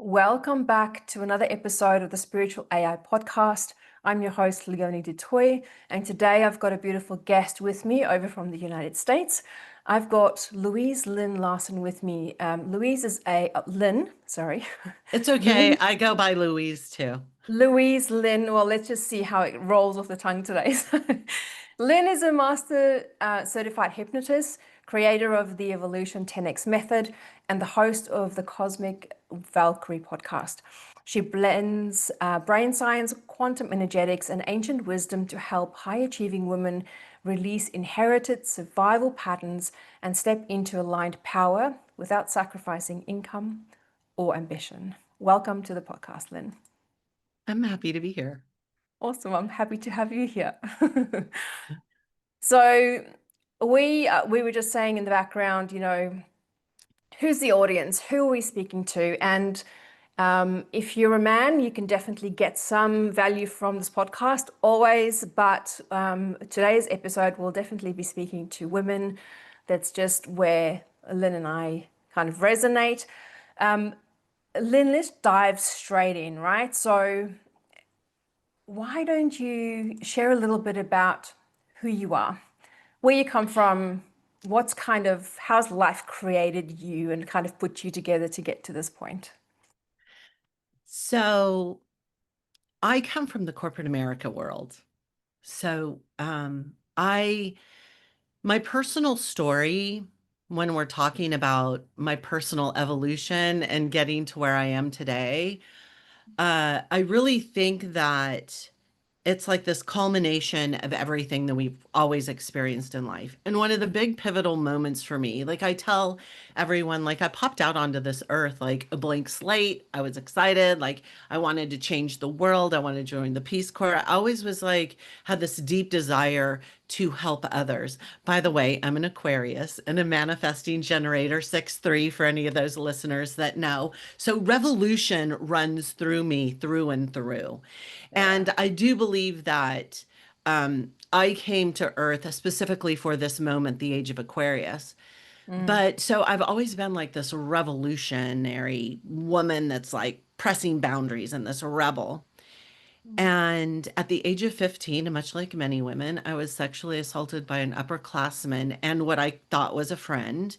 Welcome back to another episode of the Spiritual AI podcast. I'm your host, Leonie Branson, and today I've got a beautiful guest with me over from the United States. I've got Lynn Larson with me. Louise is Lynn, sorry. It's okay. Lynn, I go by Louise too. Lynn. Well, let's just see how it rolls off the tongue today. Lynn is a master certified hypnotist, creator of the Evolution 10X method, and the host of the Cosmic Valkyrie podcast. She blends brain science, quantum energetics, and ancient wisdom to help high achieving women release inherited survival patterns and step into aligned power without sacrificing income or ambition. Welcome to the podcast, Lynn. I'm happy to be here. Awesome. I'm happy to have you here. So we were just saying in the background, who's the audience? Who are we speaking to? And if you're a man, you can definitely get some value from this podcast always. But today's episode will definitely be speaking to women. That's just where Lynn and I kind of resonate. Lynn, let's dive straight in, right? So why don't you share a little bit about who you are, where you come from, how's life created you and kind of put you together to get to this point? So I come from the corporate America world. So my personal story, when we're talking about my personal evolution and getting to where I am today, I really think that it's like this culmination of everything that we've always experienced in life. And one of the big pivotal moments for me, like I tell everyone, like I popped out onto this earth like a blank slate. I was excited, like I wanted to change the world. I wanted to join the Peace Corps. I always was like, had this deep desire to help others. By the way, I'm an Aquarius and a manifesting generator, 6'3" for any of those listeners that know. So revolution runs through me through and through. Yeah. And I do believe that I came to Earth specifically for this moment, the age of Aquarius. Mm. But so I've always been like this revolutionary woman that's like pressing boundaries and this rebel. And at the age of 15, much like many women, I was sexually assaulted by an upperclassman and what I thought was a friend.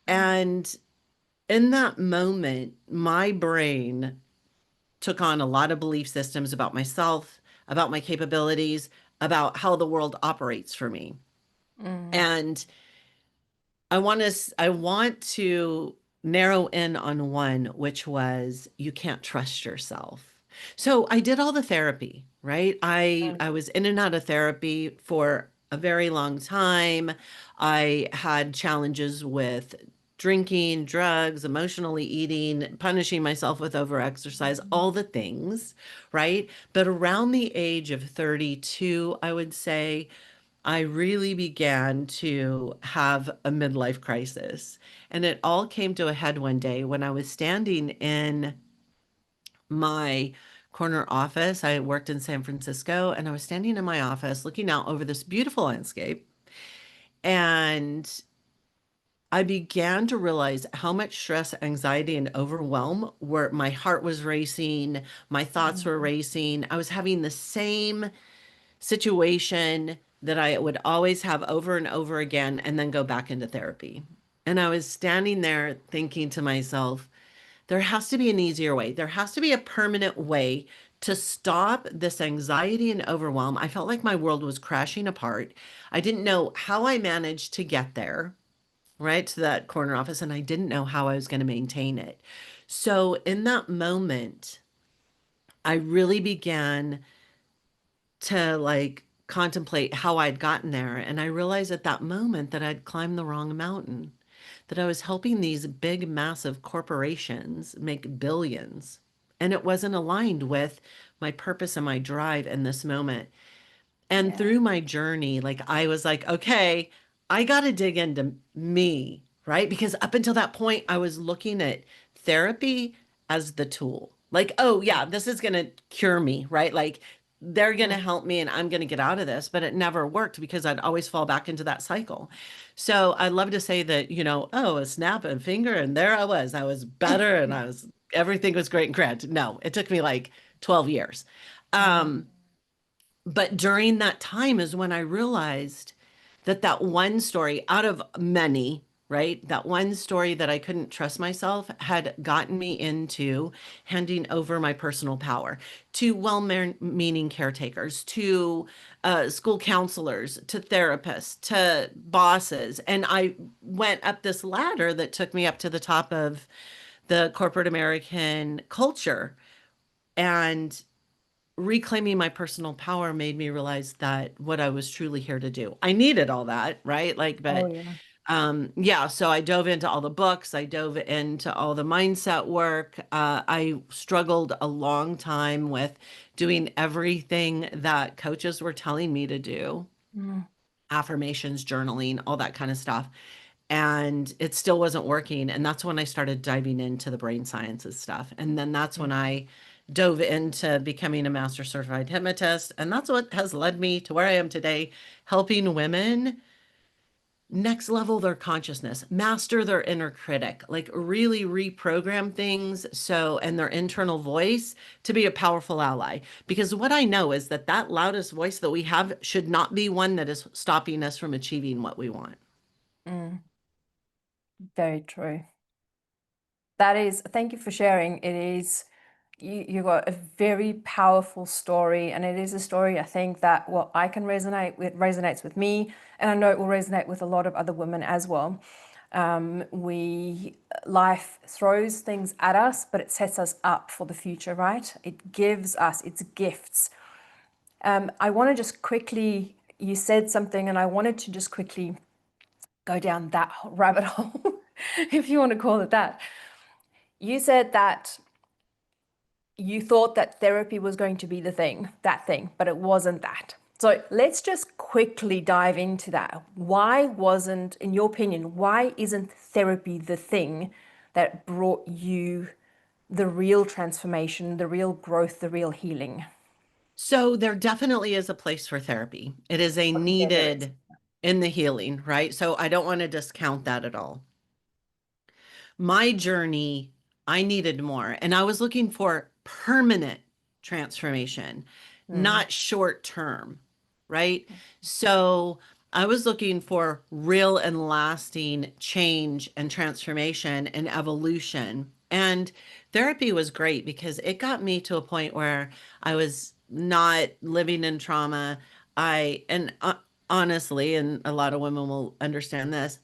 And in that moment, my brain took on a lot of belief systems about myself, about my capabilities, about how the world operates for me. Mm. And I want to narrow in on one, which was you can't trust yourself. So I did all the therapy, right? I Mm. was in and out of therapy for a very long time. I had challenges with drinking, drugs, emotionally eating, punishing myself with overexercise, all the things, right? But around the age of 32, I would say I really began to have a midlife crisis. And it all came to a head one day when I was standing in my corner office. I worked in San Francisco and I was standing in my office looking out over this beautiful landscape. And I began to realize how much stress, anxiety, and overwhelm were my heart was racing, my thoughts were Mm. racing. I was having the same situation that I would always have over and over again and then go back into therapy. And I was standing there thinking to myself, there has to be an easier way. There has to be a permanent way to stop this anxiety and overwhelm. I felt like my world was crashing apart. I didn't know how I managed to get there, right, to that corner office, and I didn't know how I was going to maintain it. So in that moment, I really began to like contemplate how I'd gotten there. And I realized at that moment that I'd climbed the wrong mountain, that I was helping these big, massive corporations make billions. And it wasn't aligned with my purpose and my drive in this moment. And Yeah. through my journey, like I was like, okay, I got to dig into me, right? Because up until that point, I was looking at therapy as the tool. Like, oh, yeah, this is going to cure me, right? Like they're going to Mm. help me and I'm going to get out of this. But it never worked because I'd always fall back into that cycle. So I love to say that, oh, a snap and finger, and there I was better, and everything was great and grand. No, it took me like 12 years. Mm. Um, but during that time is when I realized that that one story out of many, right? That one story that I couldn't trust myself had gotten me into handing over my personal power to well-meaning caretakers, to school counselors, to therapists, to bosses. And I went up this ladder that took me up to the top of the corporate American culture. And reclaiming my personal power made me realize that what I was truly here to do. I needed all that, right? Like, Oh, but yeah. yeah, so I dove into all the books, I dove into all the mindset work. I struggled a long time with doing everything that coaches were telling me to do, Mm. affirmations, journaling, all that kind of stuff. And it still wasn't working. And that's when I started diving into the brain sciences stuff. And then that's when Mm. I dove into becoming a master certified hypnotist. And that's what has led me to where I am today, helping women next level their consciousness, master their inner critic, like really reprogram things so and their internal voice to be a powerful ally. Because what I know is that that loudest voice that we have should not be one that is stopping us from achieving what we want. Mm. Very true. That is, thank you for sharing. It is, you got a very powerful story, and it is a story I think that what I can resonate with resonates with me, and I know it will resonate with a lot of other women as well. Life throws things at us, but it sets us up for the future, right? It gives us its gifts. I want to just quickly, you said something, and I wanted to just quickly go down that rabbit hole, if you want to call it that. You said that you thought that therapy was going to be the thing, that thing, but it wasn't that. So let's just quickly dive into that. Why wasn't, in your opinion, why isn't therapy the thing that brought you the real transformation, the real growth, the real healing? So there definitely is a place for therapy. It is a Okay, there is. needed in the healing, right? So I don't want to discount that at all. My journey, I needed more, and I was looking for permanent transformation, Mm, not short term, right? So I was looking for real and lasting change and transformation and evolution. And therapy was great because it got me to a point where I was not living in trauma. Honestly, and a lot of women will understand this,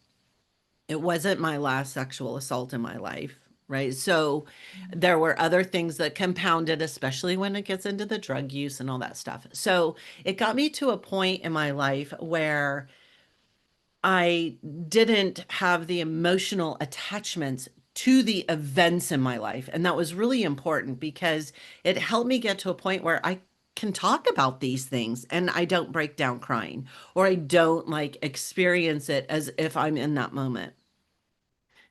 it wasn't my last sexual assault in my life, right? So there were other things that compounded, especially when it gets into the drug use and all that stuff. So it got me to a point in my life where I didn't have the emotional attachments to the events in my life. And that was really important because it helped me get to a point where I can talk about these things and I don't break down crying or I don't like experience it as if I'm in that moment.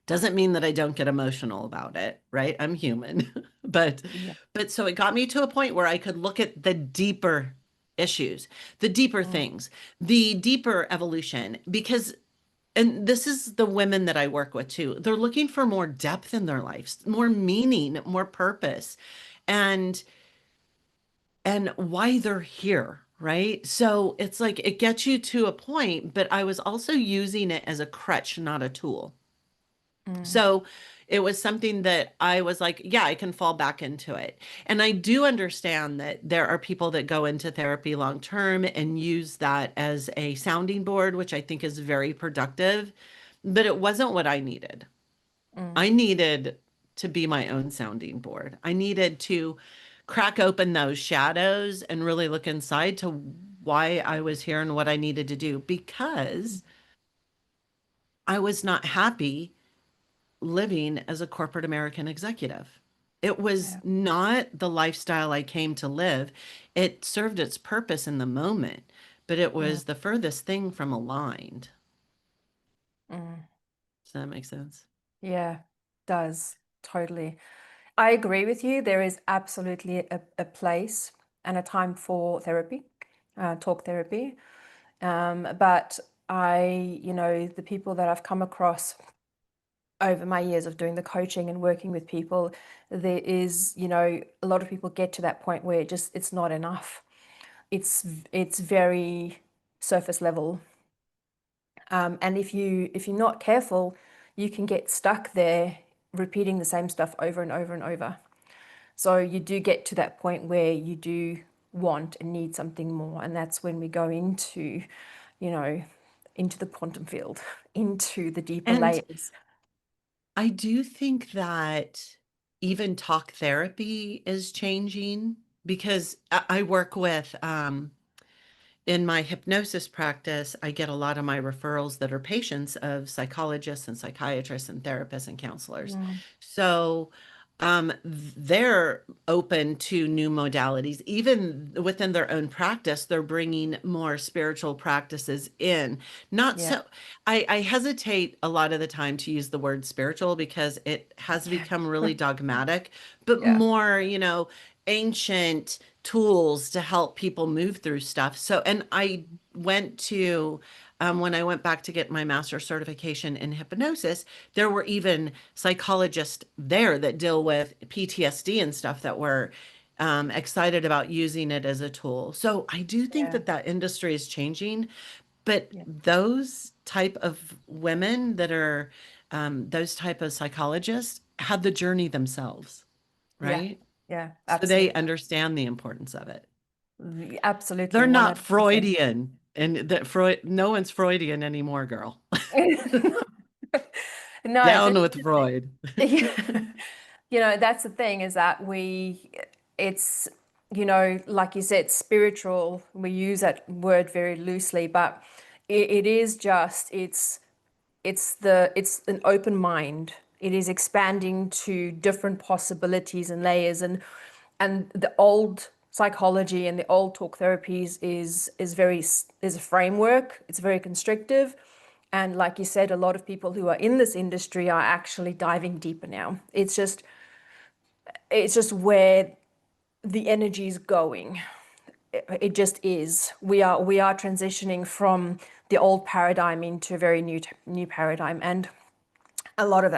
Doesn't mean that I don't get emotional about it, right? I'm human. But yeah. but so it got me to a point where I could look at the deeper issues, the deeper Mm, things, the deeper evolution because and this is the women that I work with too. They're looking for more depth in their lives, more meaning, more purpose, and and why they're here, right? So it's like it gets you to a point, but I was also using it as a crutch, not a tool. mm, So it was something that I was like, yeah, I can fall back into it. And I do understand that there are people that go into therapy long term and use that as a sounding board, which I think is very productive, but it wasn't what I needed. mm, I needed to be my own sounding board. I needed to crack open those shadows and really look inside to why I was here and what I needed to do because I was not happy living as a corporate American executive. It was yeah. not the lifestyle I came to live. It served its purpose in the moment, but it Mm, was the furthest thing from aligned. mm. Does that make sense? Yeah, does totally. I agree with you. There is absolutely a place and a time for therapy, talk therapy. But the people that I've come across over my years of doing the coaching and working with people, there is, a lot of people get to that point where it's not enough. It's very surface level. And if you're not careful, you can get stuck there repeating the same stuff over and over and over. So you do get to that point where you do want and need something more, and that's when we go into, you know, into the quantum field, into the deeper And layers. I do think that even talk therapy is changing because I work with in my hypnosis practice, I get a lot of my referrals that are patients of psychologists and psychiatrists and therapists and counselors. Mm, So they're open to new modalities. Even within their own practice, they're bringing more spiritual practices in. Not yeah, so, I hesitate a lot of the time to use the word spiritual because it has yeah, become really dogmatic, but yeah, more, ancient tools to help people move through stuff. So, and I went to, when I went back to get my master's certification in hypnosis, there were even psychologists there that deal with PTSD and stuff that were excited about using it as a tool. So I do think yeah, that that industry is changing, but yeah, those type of women that are those type of psychologists had the journey themselves, yeah, right? yeah, So they absolutely. understand the importance of it. Absolutely, They're not 100%. Freudian, and that Freud, no one's Freudian anymore, girl. No, Down this with is Freud. the thing. That's the thing is that it's, like you said, spiritual. We use that word very loosely, but it is just, it's an open mind. It is expanding to different possibilities and layers, and the old psychology and the old talk therapies is a framework. It's very constrictive, and like you said, a lot of people who are in this industry are actually diving deeper now. It's just where the energy is going. It just is. We are transitioning from the old paradigm into a very new paradigm, and a lot of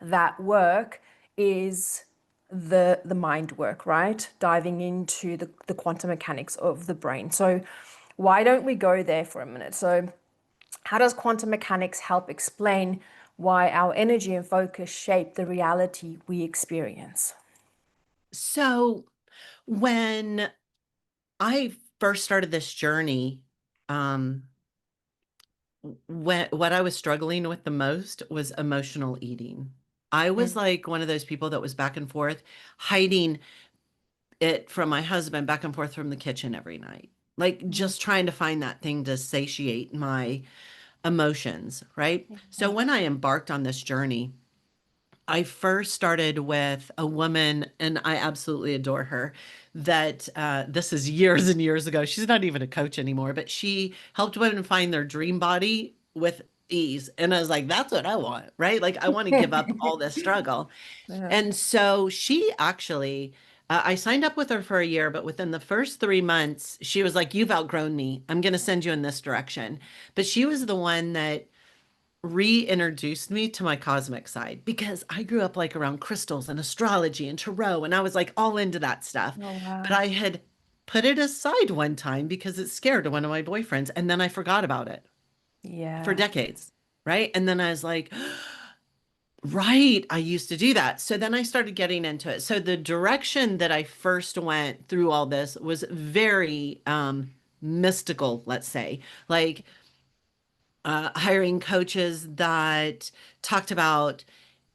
that work is the mind work, right? Diving into the quantum mechanics of the brain. So why don't we go there for a minute? So how does quantum mechanics help explain why our energy and focus shape the reality we experience? So when I first started this journey, um, what I was struggling with the most was emotional eating. I was Mm, like one of those people that was back and forth, hiding it from my husband, back and forth from the kitchen every night, like mm, just trying to find that thing to satiate my emotions, right? So mm, when I embarked on this journey, I first started with a woman, and I absolutely adore her. That this is years and years ago. She's not even a coach anymore, but she helped women find their dream body with ease. And I was like, that's what I want, right? Like, I want to give up all this struggle. yeah. And so she actually, I signed up with her for a year, but within the first 3 months, she was like, you've outgrown me. I'm going to send you in this direction. But she was the one that reintroduced me to my cosmic side because I grew up like around crystals and astrology and tarot, and I was like all into that stuff. Oh, But wow. I had put it aside one time because it scared one of my boyfriends, and then I forgot about it for Yeah. decades. Right. And then I was like, right, I used to do that. So then I started getting into it. So the direction that I first went through all this was very mystical, let's say. Like hiring coaches that talked about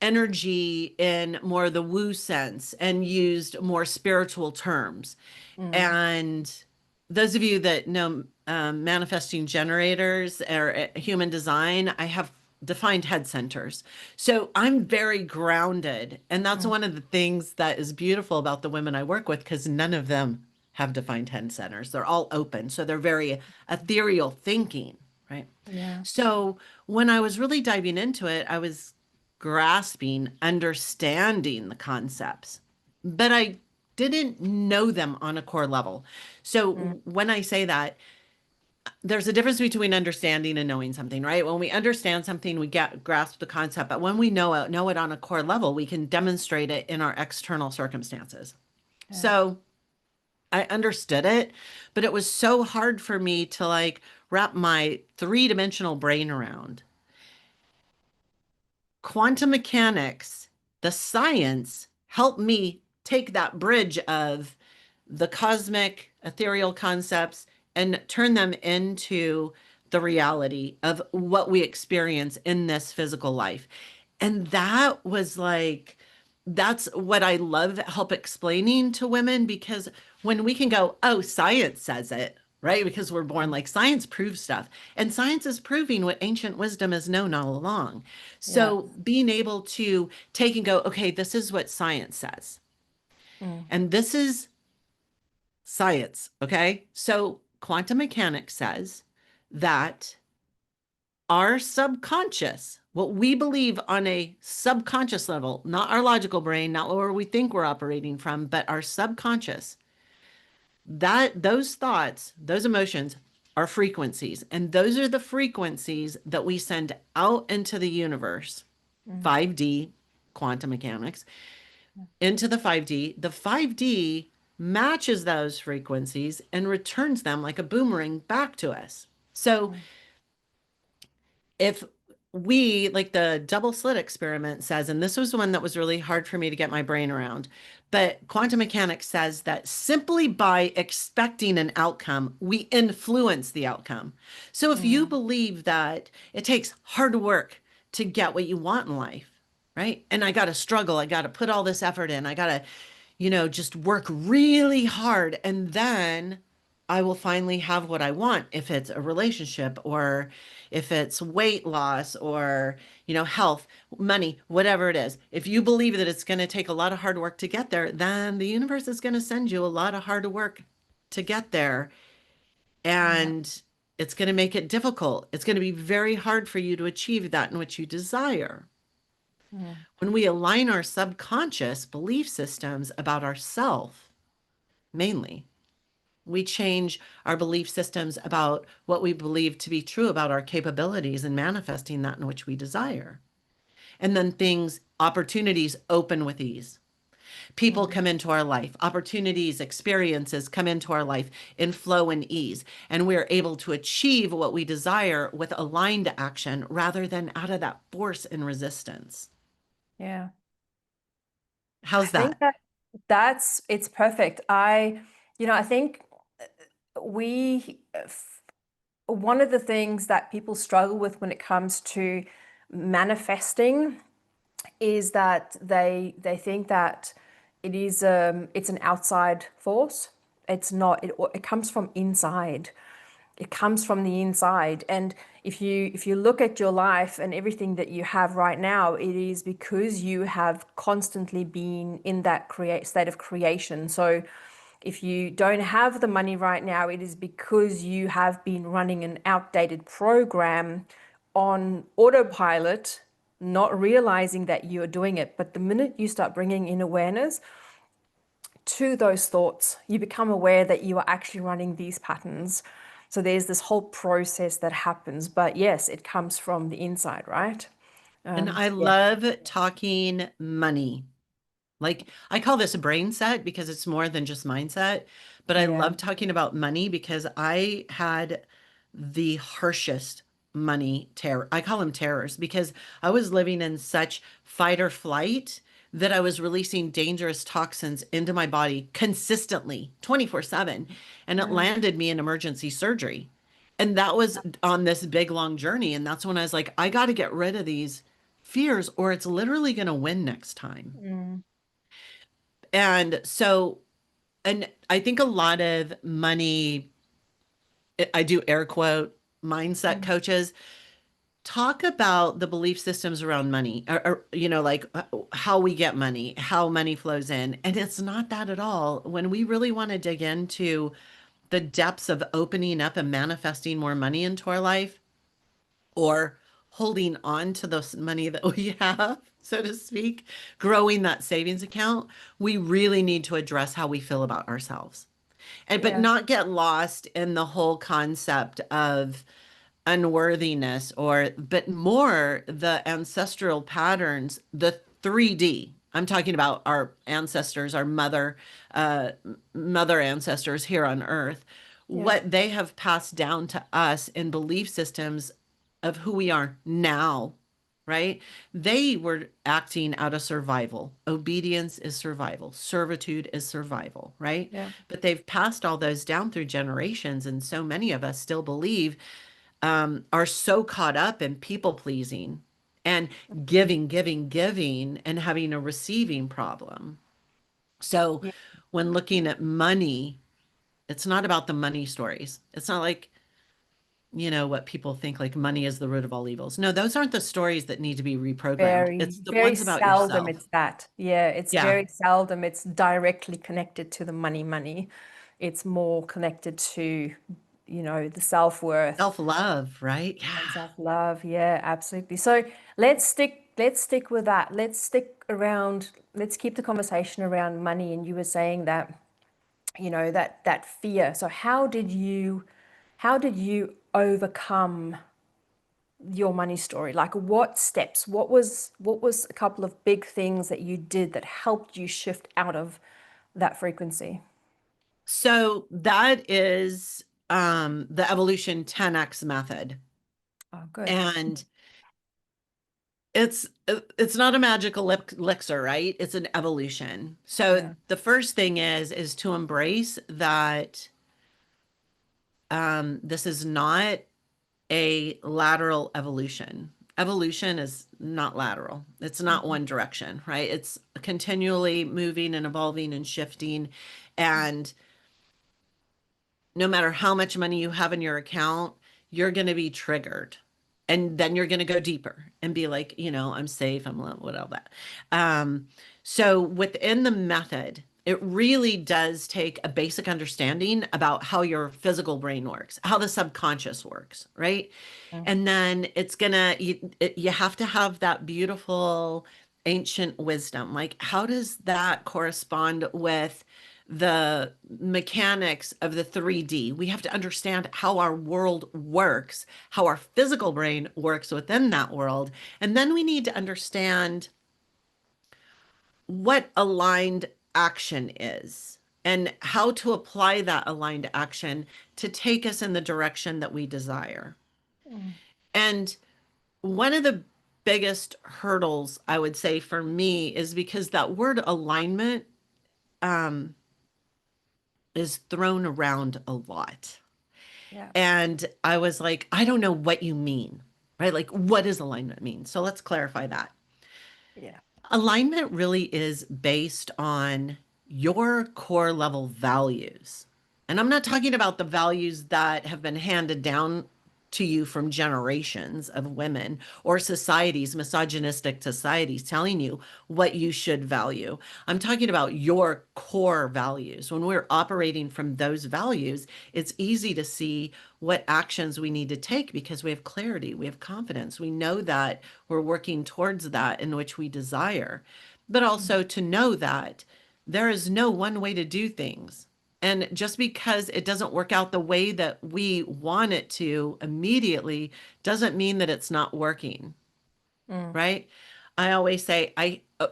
energy in more the woo sense and used more spiritual terms. Mm, And those of you that know manifesting generators or human design, I have defined head centers. So I'm very grounded. And that's mm, one of the things that is beautiful about the women I work with because none of them have defined head centers. They're all open. So they're very ethereal thinking, right? yeah. So when I was really diving into it, I was grasping, understanding the concepts, but I didn't know them on a core level. Mm, So when I say that, there's a difference between understanding and knowing something, right? When we understand something, we get grasp the concept, but when we know it on a core level, we can demonstrate it in our external circumstances. Yeah. So I understood it, but it was so hard for me to like wrap my three-dimensional brain around. Quantum mechanics, the science, helped me take that bridge of the cosmic ethereal concepts and turn them into the reality of what we experience in this physical life. And that was like, that's what I love help explaining to women, because when we can go, oh, science says it, right? Because we're born like science proves stuff. And science is proving what ancient wisdom has known all along. Yeah. So being able to take and go, okay, this is what science says. Mm. And this is science. Okay. So quantum mechanics says that our subconscious, what we believe on a subconscious level, not our logical brain, not where we think we're operating from, but our subconscious, that those thoughts, those emotions are frequencies. And those are the frequencies that we send out into the universe, Mm. 5D quantum mechanics, into the 5D. The 5D matches those frequencies and returns them like a boomerang back to us. So Mm. if we, like the double slit experiment says, and this was the one that was really hard for me to get my brain around, but quantum mechanics says that simply by expecting an outcome, we influence the outcome. So if you Mm. believe that it takes hard work to get what you want in life, right? And I got to struggle, I got to put all this effort in, I got to, just work really hard, and then I will finally have what I want, if it's a relationship or if it's weight loss or, health, money, whatever it is. If you believe that it's going to take a lot of hard work to get there, then the universe is going to send you a lot of hard work to get there. Yeah. And it's going to make it difficult. It's going to be very hard for you to achieve that in which you desire. Mm. When we align our subconscious belief systems about ourself, mainly, we change our belief systems about what we believe to be true about our capabilities and manifesting that in which we desire. And then things, opportunities open with ease. People Mm. come into our life, opportunities, experiences come into our life in flow and ease. And we're able to achieve what we desire with aligned action rather than out of that force and resistance. Yeah. I How's think that? that it's perfect. I think we, one of the things that people struggle with when it comes to manifesting is that they think that it's an outside force. It's not. It comes from inside. It comes from the inside. And if you look at your life and everything that you have right now, it is because you have constantly been in that create state of creation. So if you don't have the money right now, it is because you have been running an outdated program on autopilot, not realizing that you're doing it. But the minute you start bringing in awareness to those thoughts, you become aware that you are actually running these patterns. So there's this whole process that happens. But yes, it comes from the inside, right? And I Yeah. love talking money. Like, I call this a brain set because it's more than just mindset, but I Yeah. love talking about money because I had the harshest money terror. I call them terrors because I was living in such fight or flight that I was releasing dangerous toxins into my body consistently, 24/7, and it Mm. landed me in emergency surgery. And that was on this big long journey. And that's when I was like, I got to get rid of these fears or it's literally going to win next time. Mm. And so, and I think a lot of money, I do air quote, mindset Mm. coaches talk about the belief systems around money, or like how we get money, how money flows in. And it's not that at all. When we really want to dig into the depths of opening up and manifesting more money into our life, or holding on to the money that we have, so to speak, growing that savings account, we really need to address how we feel about ourselves. And but Yeah. not get lost in the whole concept of unworthiness or but more the ancestral patterns, the 3D. I'm talking about our ancestors, our uh, mother ancestors here on Earth, Yeah. what they have passed down to us in belief systems of who we are now, right? They were acting out of survival. Obedience is survival. Servitude is survival, right? Yeah. But they've passed all those down through generations, and so many of us still believe are so caught up in people pleasing and giving, giving, giving, and having a receiving problem. So Yeah. when looking at money, it's not about the money stories. It's not like, what people think like money is the root of all evils. No, those aren't the stories that need to be reprogrammed. Very, It's the very ones about seldom yourself. it's that. Yeah, it's Yeah. very seldom it's directly connected to the money. It's more connected to, the self-worth Self-love, right? and Yeah. self-love. Yeah, absolutely. So let's stick with that. Let's stick around, let's keep the conversation around money. And you were saying that, that fear. So how did you overcome your money story? Like what steps? What was a couple of big things that you did that helped you shift out of that frequency? So that is the evolution 10x method. Oh, good. And it's not a magical elixir, right? It's an evolution. So Yeah. the first thing is to embrace that this is not a lateral evolution. Evolution is not lateral. It's not Mhm. one direction, right? It's continually moving and evolving and shifting. And no matter how much money you have in your account, you're going to be triggered. And then you're going to go deeper and be like, I'm safe. I'm what all that. Um, so within the method, it really does take a basic understanding about how your physical brain works, how the subconscious works, right? Mm. And then you have to have that beautiful ancient wisdom. Like, how does that correspond with the mechanics of the 3D? We have to understand how our world works, how our physical brain works within that world. And then we need to understand what aligned action is and how to apply that aligned action to take us in the direction that we desire. Mm. And one of the biggest hurdles I would say for me is because that word alignment um, is thrown around a lot. Yeah. And I was like, I don't know what you mean, right? Like, what does alignment mean? So let's clarify that. Yeah. Alignment really is based on your core level values. And I'm not talking about the values that have been handed down to you from generations of women or societies, misogynistic societies telling you what you should value. I'm talking about your core values. When we're operating from those values, it's easy to see what actions we need to take because we have clarity, we have confidence, we know that we're working towards that in which we desire, but Mm. also to know that there is no one way to do things. And just because it doesn't work out the way that we want it to immediately doesn't mean that it's not working, Mm. right? I always say,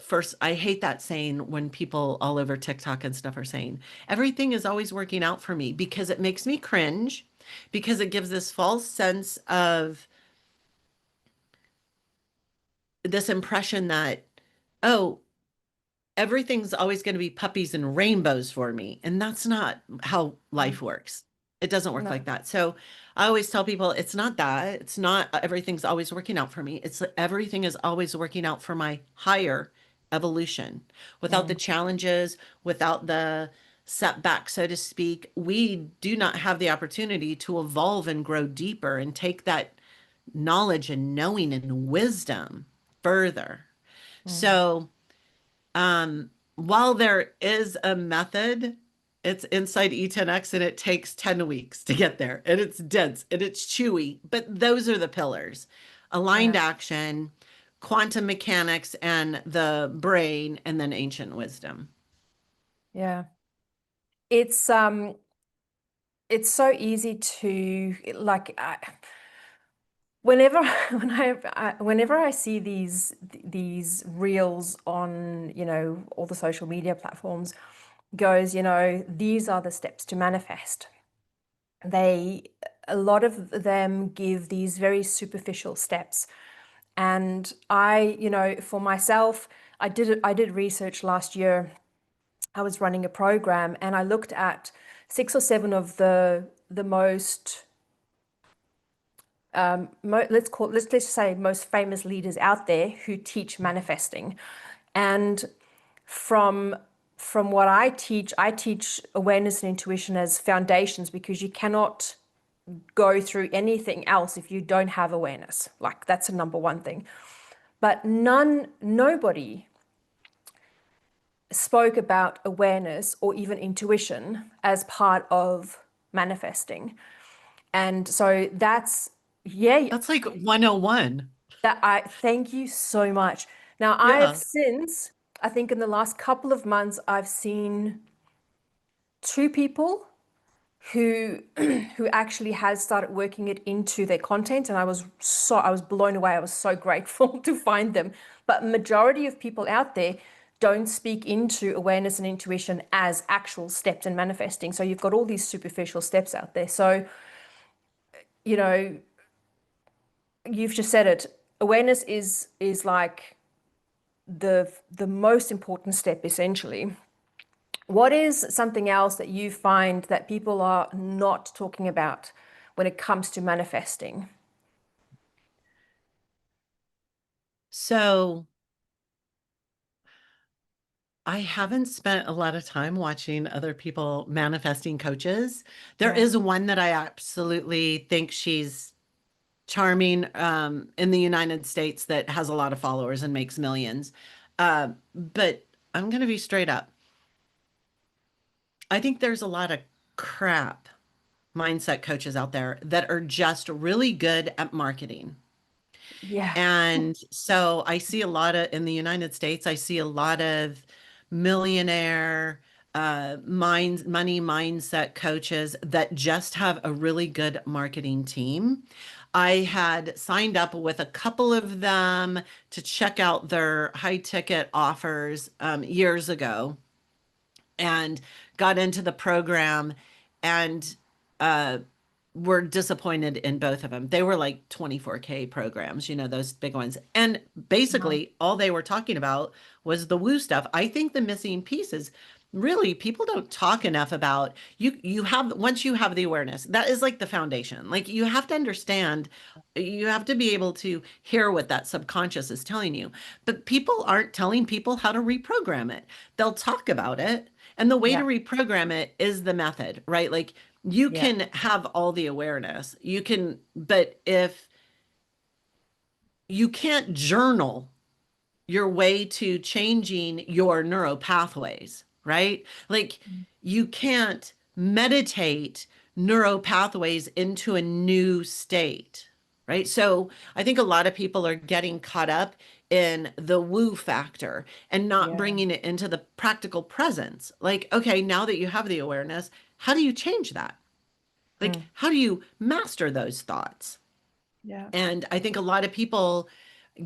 first, I hate that saying when people all over TikTok and stuff are saying, everything is always working out for me because it makes me cringe, because it gives this false sense of this impression that, oh, everything's always going to be puppies and rainbows for me. And that's not how Mm. life works. It doesn't work like No. that. So I always tell people it's not that. It's not everything's always working out for me. It's that everything is always working out for my higher evolution. Without the Mm. challenges, without the setback, so to speak, we do not have the opportunity to evolve and grow deeper and take that knowledge and knowing and wisdom further. Mm. So, while there is a method, it's inside E10X and it takes 10 weeks to get there. And it's dense and it's chewy, but those are the pillars: aligned Yeah. action, quantum mechanics, and the brain, and then ancient wisdom. Yeah. it's so easy to like whenever whenever I see these reels on, all the social media platforms, goes, these are the steps to manifest. They A lot of them give these very superficial steps. And for myself, I did research last year. I was running a program and I looked at six or seven of the most let's just say most famous leaders out there who teach manifesting. And from from what I teach awareness and intuition as foundations, because you cannot go through anything else if you don't have awareness. Like, that's a number one thing. But nobody spoke about awareness or even intuition as part of manifesting. And so yeah, That's like 101. that I thank you so much. Now, Yeah. I think in the last couple of months, I've seen two people who who actually has started working it into their content, and I was blown away. I was so grateful to find them. But majority of people out there don't speak into awareness and intuition as actual steps in manifesting. So you've got all these superficial steps out there. So, you know, you've just said it. Awareness is like the most important step, essentially. What is something else that you find that people are not talking about when it comes to manifesting? So I haven't spent a lot of time watching other people manifesting coaches. There Yeah. is one that I absolutely think she's charming in the United States that has a lot of followers and makes millions. But I'm going to be straight up. I think there's a lot of crap mindset coaches out there that are just really good at marketing. Yeah. And so I see a lot of, in the United States, I see a lot of millionaire money mindset coaches that just have a really good marketing team. I had signed up with a couple of them to check out their high ticket offers years ago and got into the program and uh, were disappointed in both of them. They were like 24K programs, those big ones. And Wow. basically, all they were talking about was the woo stuff. I think the missing piece is really people don't talk enough about you have once you have the awareness, that is like the foundation. Like you have to understand, you have to be able to hear what that subconscious is telling you. But people aren't telling people how to reprogram it. They'll talk about it. And the way to Yeah. reprogram it is the method, right? Like you Yeah. can have all the awareness. You can, but if you can't journal your way to changing your neural pathways, right? Like you can't meditate neural pathways into a new state, right? So I think a lot of people are getting caught up in the woo factor and not Yeah. bringing it into the practical presence. Like, okay, now that you have the awareness, how do you change that? Like, Mm. how do you master those thoughts? Yeah. And I think a lot of people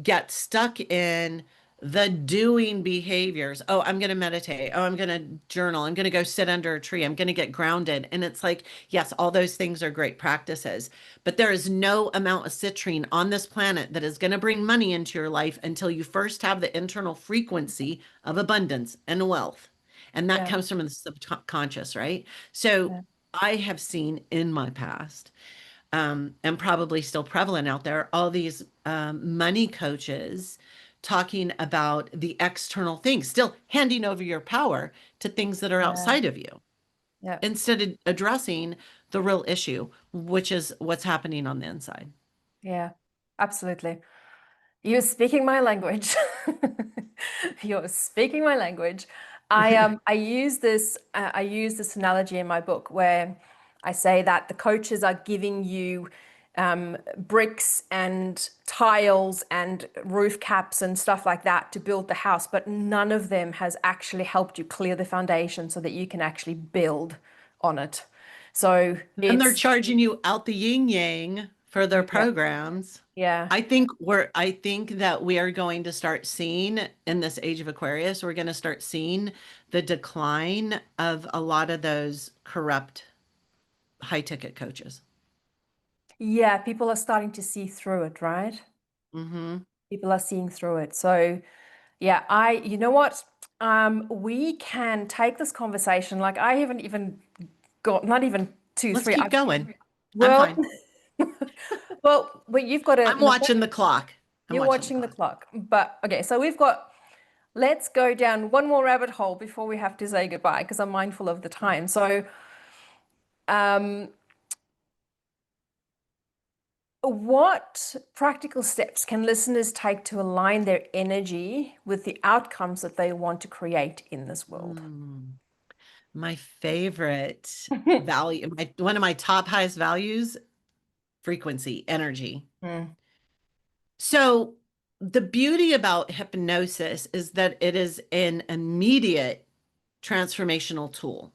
get stuck in the doing behaviors. Oh, I'm going to meditate. Oh, I'm going to journal. I'm going to go sit under a tree. I'm going to get grounded. And it's like, yes, all those things are great practices, but there is no amount of citrine on this planet that is going to bring money into your life until you first have the internal frequency of abundance and wealth. And that Yeah. comes from the subconscious, right? So Yeah. I have seen in my past and probably still prevalent out there, all these money coaches talking about the external things, still handing over your power to things that are Yeah. outside of you Yeah. instead of addressing the real issue, which is what's happening on the inside. Yeah. Absolutely. You're speaking my language. You're speaking my language. I use this analogy in my book where I say that the coaches are giving you bricks and tiles and roof caps and stuff like that to build the house, but none of them has actually helped you clear the foundation so that you can actually build on it. So And they're it's, charging you out the yin yang for their yeah, programs. yeah, I think that we are going to start seeing in this age of Aquarius, we're going to start seeing the decline of a lot of those corrupt high ticket coaches. yeah, people are starting to see through it, right? Mm-hmm. People are seeing through it. So yeah, you know what? We can take this conversation. Like I haven't even got, not even two, Let's three. keep going. I'm Well, fine. well, but you've got I'm an watching appointment. the clock. I'm You're watching the watching the clock. clock. But okay, so let's go down one more rabbit hole before we have to say goodbye because I'm mindful of the time. So, um, what practical steps can listeners take to align their energy with the outcomes that they want to create in this world? Mm. My favorite value, one of my top highest values, frequency, energy. Mm, So the beauty about hypnosis is that it is an immediate transformational tool.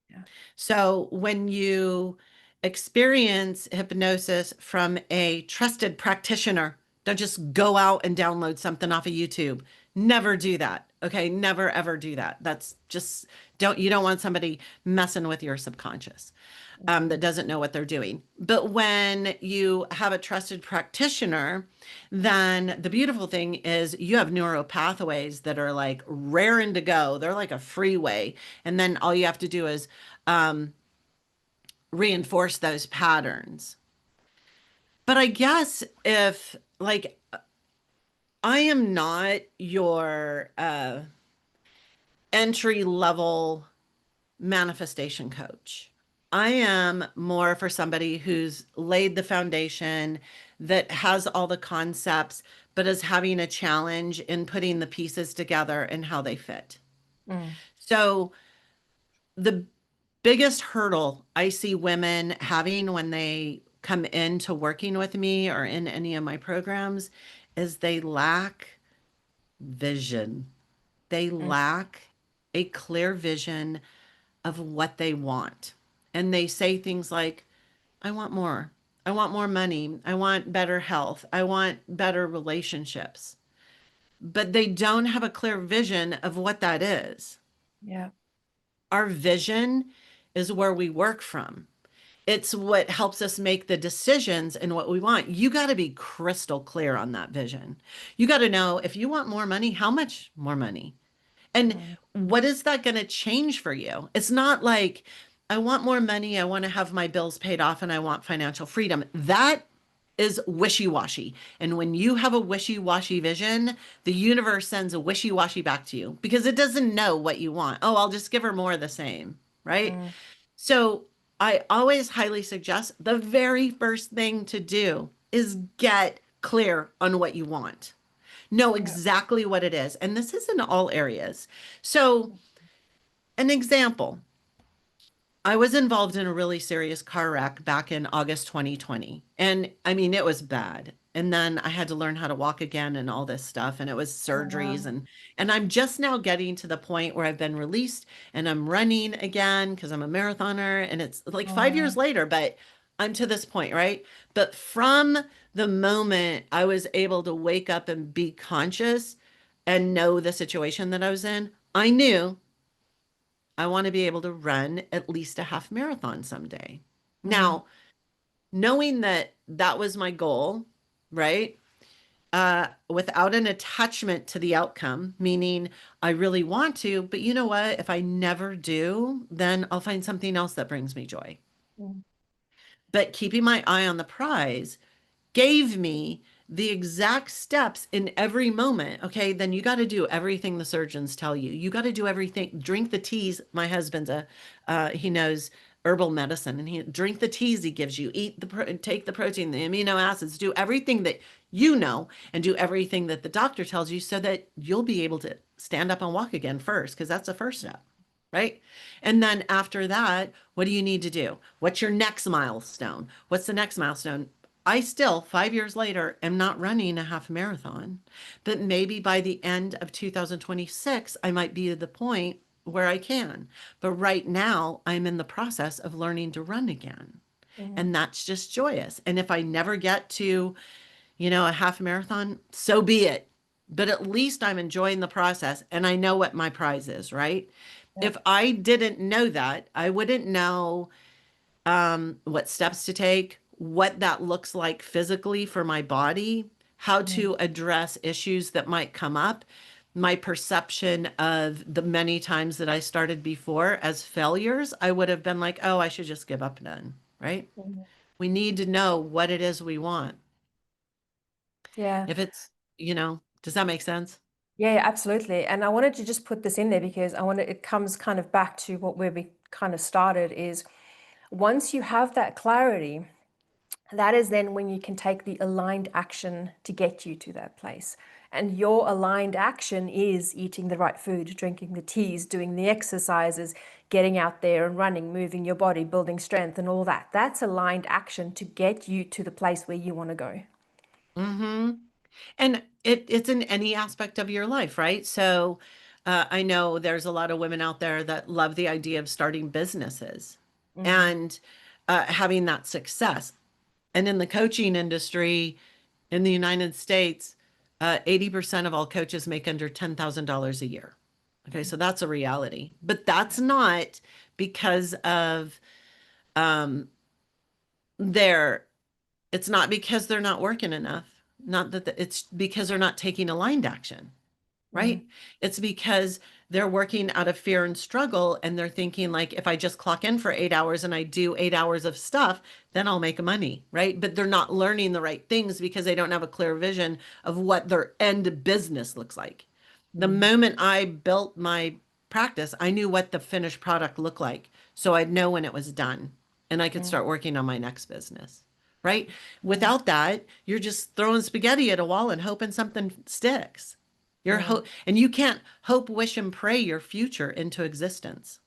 yeah. So when you experience hypnosis from a trusted practitioner, don't just go out and download something off of YouTube. Never do that. Okay. Never ever do that. That's just you don't want somebody messing with your subconscious that doesn't know what they're doing. But when you have a trusted practitioner, then the beautiful thing is you have neural pathways that are like raring to go. They're like a freeway. And then all you have to do is um, reinforce those patterns. But I guess if like I am not your entry level manifestation coach. I am more for somebody who's laid the foundation, that has all the concepts, but is having a challenge in putting the pieces together and how they fit. Mm, So, the biggest hurdle I see women having when they come into working with me or in any of my programs is they lack vision. They mm, lack a clear vision of what they want. And they say things like, I want more. I want more money. I want better health. I want better relationships. But they don't have a clear vision of what that is. yeah. Our vision is where we work from. It's what helps us make the decisions and what we want. You got to be crystal clear on that vision. You got to know if you want more money, how much more money? And Mm, what is that going to change for you? It's not like, I want more money, I want to have my bills paid off, and I want financial freedom. That is wishy washy. And when you have a wishy washy vision, the universe sends a wishy washy back to you because it doesn't know what you want. Oh, I'll just give her more of the same. Right. mm, So I always highly suggest the very first thing to do is get clear on what you want. Know yeah. exactly what it is. And this is in all areas. So, an example, I was involved in a really serious car wreck back in August 2020. And I mean, it was bad. And then I had to learn how to walk again and all this stuff. And it was Oh, surgeries. wow. And I'm just now getting to the point where I've been released and I'm running again because I'm a marathoner. And it's like 5 years Oh, later, but I'm to this point, right? But from the moment I was able to wake up and be conscious and know the situation that I was in, I knew I want to be able to run at least a half marathon someday. mm, Now, knowing that that was my goal, right? Without an attachment to the outcome, meaning I really want to, but you know what? If I never do, then I'll find something else that brings me joy. mm, But keeping my eye on the prize gave me the exact steps in every moment. Okay, then you got to do everything the surgeons tell you. You got to do everything. Drink the teas. My husband's he knows herbal medicine, and he drink the teas he gives you. Eat take the protein, the amino acids. Do everything that you know, and do everything that the doctor tells you, so that you'll be able to stand up and walk again first, because that's the first step. Right. And then after that, what do you need to do? What's your next milestone? What's the next milestone? I still, 5 years later, am not running a half marathon, but maybe by the end of 2026, I might be at the point where I can. But right now, I'm in the process of learning to run again. Mm, And that's just joyous. And if I never get to, a half marathon, so be it. But at least I'm enjoying the process and I know what my prize is, right? yeah. If I didn't know that, I wouldn't know what steps to take, what that looks like physically for my body, how Mm, to address issues that might come up, my perception of the many times that I started before as failures, I would have been like, oh, I should just give up then, right? mm. We need to know what it is we want. Yeah. If it's, does that make sense? Yeah, yeah, absolutely. And I wanted to just put this in there because it comes kind of back to what where we kind of started is once you have that clarity, that is then when you can take the aligned action to get you to that place. And your aligned action is eating the right food, drinking the teas, doing the exercises, getting out there and running, moving your body, building strength and all that. That's aligned action to get you to the place where you want to go. Mm-hmm. And it's in any aspect of your life, right? So I know there's a lot of women out there that love the idea of starting businesses Mm, and having that success. And in the coaching industry in the United States, 80% of all coaches make under $10,000 a year. Okay, so that's a reality. But that's not because of their it's not because they're not working enough. Not that it's because they're not taking aligned action, mm, right? It's because they're working out of fear and struggle and they're thinking like if I just clock in for 8 hours and I do 8 hours of stuff, then I'll make money, right? But they're not learning the right things because they don't have a clear vision of what their end business looks like. The mm, moment I built my practice, I knew what the finished product looked like. So I'd know when it was done and I could mm, start working on my next business, right? mm. Without that, you're just throwing spaghetti at a wall and hoping something sticks. Yeah, And you can't hope, wish, and pray your future into existence.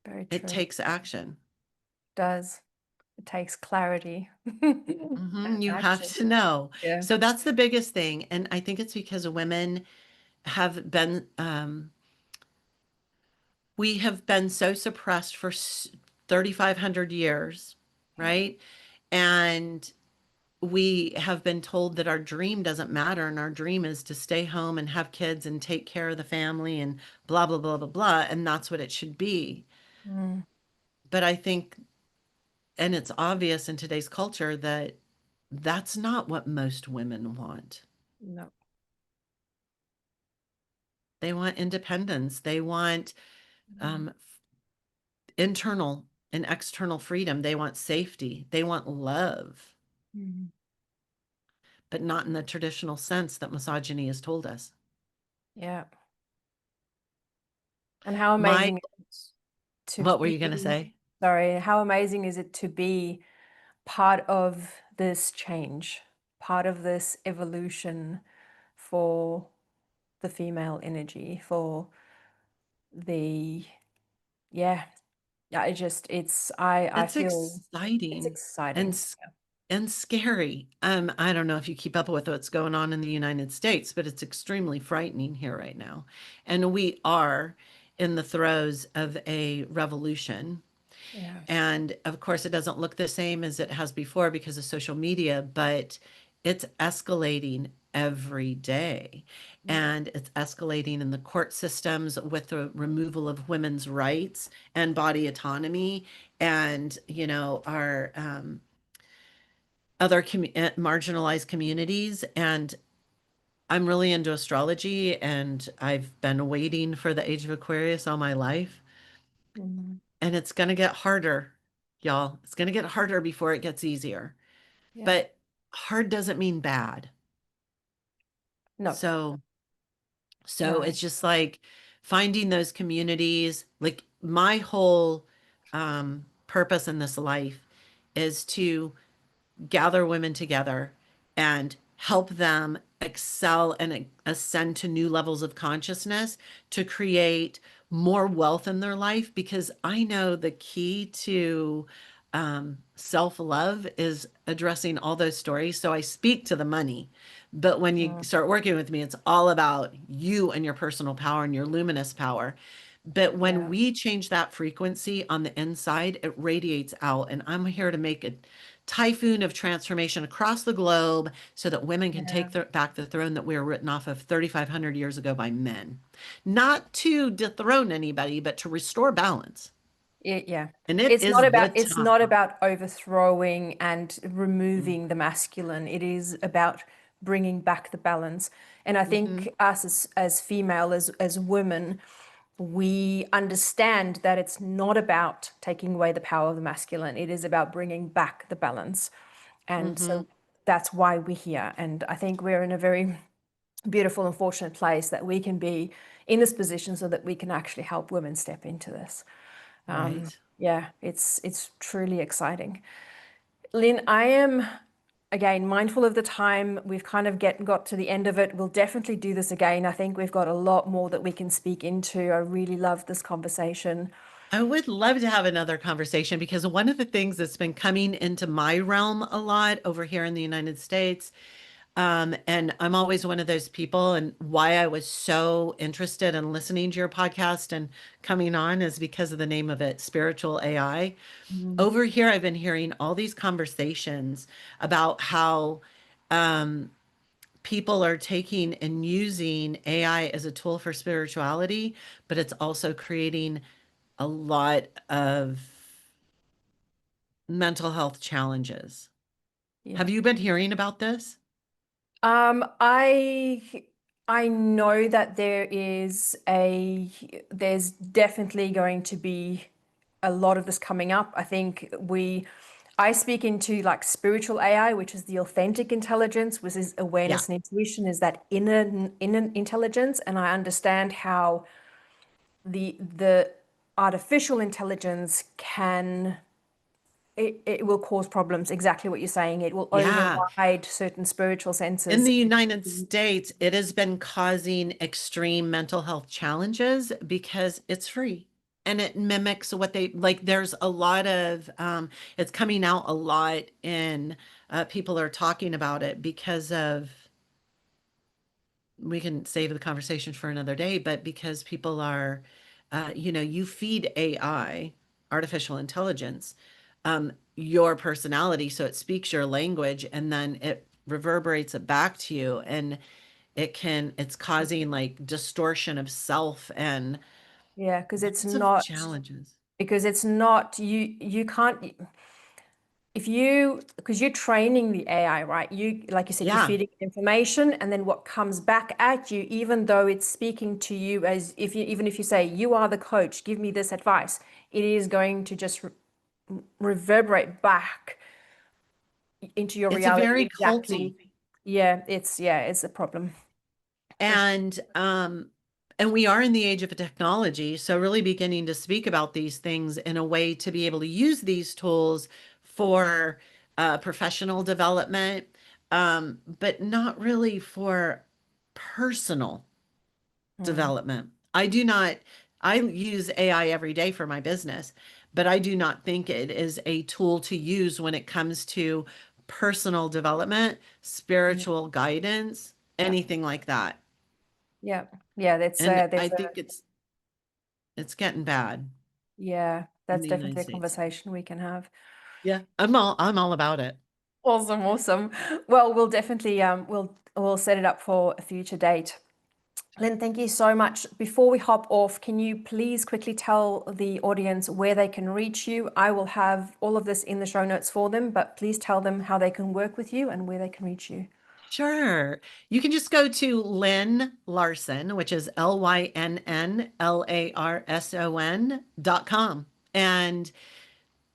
very It true. takes action. Does. It takes clarity and You have action. to know. Yeah. So that's the biggest thing. And I think it's because women have been, we have been so suppressed for 3,500 years, Yeah. right? And we have been told that our dream doesn't matter and our dream is to stay home and have kids and take care of the family and blah, blah, blah, blah, blah. And that's what it should be. Mm, But I think, and it's obvious in today's culture that that's not what most women want. no. They want independence. They want Mm, um, internal and external freedom. They want safety. They want love, mm. but not in the traditional sense that misogyny has told us. Yeah. And how My, amazing is it to what were you going to be, say? sorry, how amazing is it to be part of this change, part of this evolution for the female energy, for the, yeah, yeah, I It's feel it's exciting and exciting. and scary. I don't know if you keep up with what's going on in the United States, but it's extremely frightening here right now. And we are in the throes of a revolution. Yeah. And of course, it doesn't look the same as it has before because of social media, but it's escalating every day. Yeah. And it's escalating in the court systems with the removal of women's rights and body autonomy and, our other marginalized communities. And I'm really into astrology and I've been waiting for the age of Aquarius all my life. Mhm. And it's going to get harder, y'all. It's going to get harder before it gets easier. Yeah. But hard doesn't mean bad. No, So no. it's just like finding those communities. Like my whole purpose in this life is to gather women together and help them excel and ascend to new levels of consciousness to create more wealth in their life because I know the key to self-love is addressing all those stories. So I speak to the money. But when you Mm, start working with me, it's all about you and your personal power and your luminous power. But when yeah, we change that frequency on the inside, it radiates out. And I'm here to make a typhoon of transformation across the globe so that women can yeah, take back the throne that we were written off of 3,500 years ago by men. Not to dethrone anybody, but to restore balance. yeah. And it is the It's not time. about overthrowing and Mm-hmm. removing the masculine. It is about bringing back the balance. And I Mm-hmm. think us as female, as women, we understand that it's not about taking away the power of the masculine. It is about bringing back the balance. And Mm-hmm. so that's why we're here. And I think we're in a very beautiful and fortunate place that we can be in this position so that we can actually help women step into this. Right. Yeah, it's truly exciting. Lynn, I am again mindful of the time. We've kind of got to the end of it. We'll definitely do this again. I think we've got a lot more that we can speak into. I really love this conversation. I would love to have another conversation because one of the things that's been coming into my realm a lot over here in the United States, and I'm always one of those people, and why I was so interested in listening to your podcast and coming on is because of the name of it, Spiritual AI. Mm, Over here, I've been hearing all these conversations about how people are taking and using AI as a tool for spirituality, but it's also creating a lot of mental health challenges. yeah. Have you been hearing about this? Um, I I know that there's definitely going to be a lot of this coming up. I speak into like spiritual AI, which is the authentic intelligence, which is Yeah. awareness and intuition, is that inner intelligence, and I understand how the artificial intelligence it will cause problems. Exactly what you're saying. It will Yeah. override certain spiritual In senses. the United States, it has been causing extreme mental health challenges because it's free and it mimics what they like. There's a lot of, it's coming out a lot, and people are talking about it because of, we can save the conversation for another day, but because people are, you feed AI, artificial intelligence, your personality, so it speaks your language and then it reverberates it back to you. And it's causing like distortion of self and Yeah, lots of challenges. because it's not you can't if you because you're training the AI, right? You like you said, you're Yeah, feeding it information, and then what comes back at you, even though it's speaking to you as if you even if you say you are the coach, give me this advice, it is going to just reverberate back into your it's a reality very culty. exactly. Yeah, it's a problem for sure. And we are in the age of technology, so really beginning to speak about these things in a way to be able to use these tools for professional development, but not really for personal Mm, development. I do not, I use AI every day for my business, but I do not think it is a tool to use when it comes to personal development, yeah, spiritual guidance, yeah, anything like that. yeah, yeah. That's And I there's a think it's getting bad yeah, in that's the United definitely a States. conversation we can have. Yeah, I'm all about it. Awesome, awesome. Well, we'll definitely we'll set it up for a future date. Lynn, thank you so much. Before we hop off, can you please quickly tell the audience where they can reach you? I will have all of this in the show notes for them, but please tell them how they can work with you and where they can reach you. Sure. You can just go to Lynn Larson, which is LYNNLARSON.com. And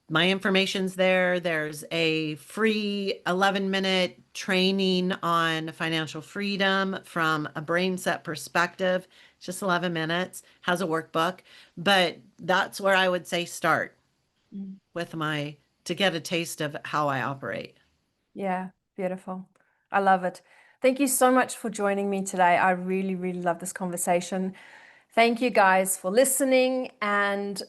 my information's there. There's a free 11-minute training on financial freedom from a brain set perspective. Just 11 minutes, has a workbook, but that's where I would say start Mm. with to get a taste of how I operate. Yeah, beautiful. I love it. Thank you so much for joining me today. I really, really love this conversation. Thank you guys for listening, and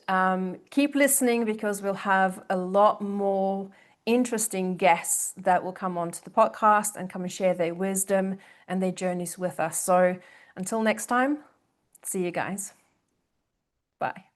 keep listening because we'll have a lot more interesting guests that will come onto the podcast and come and share their wisdom and their journeys with us. So until next time, see you guys. Bye.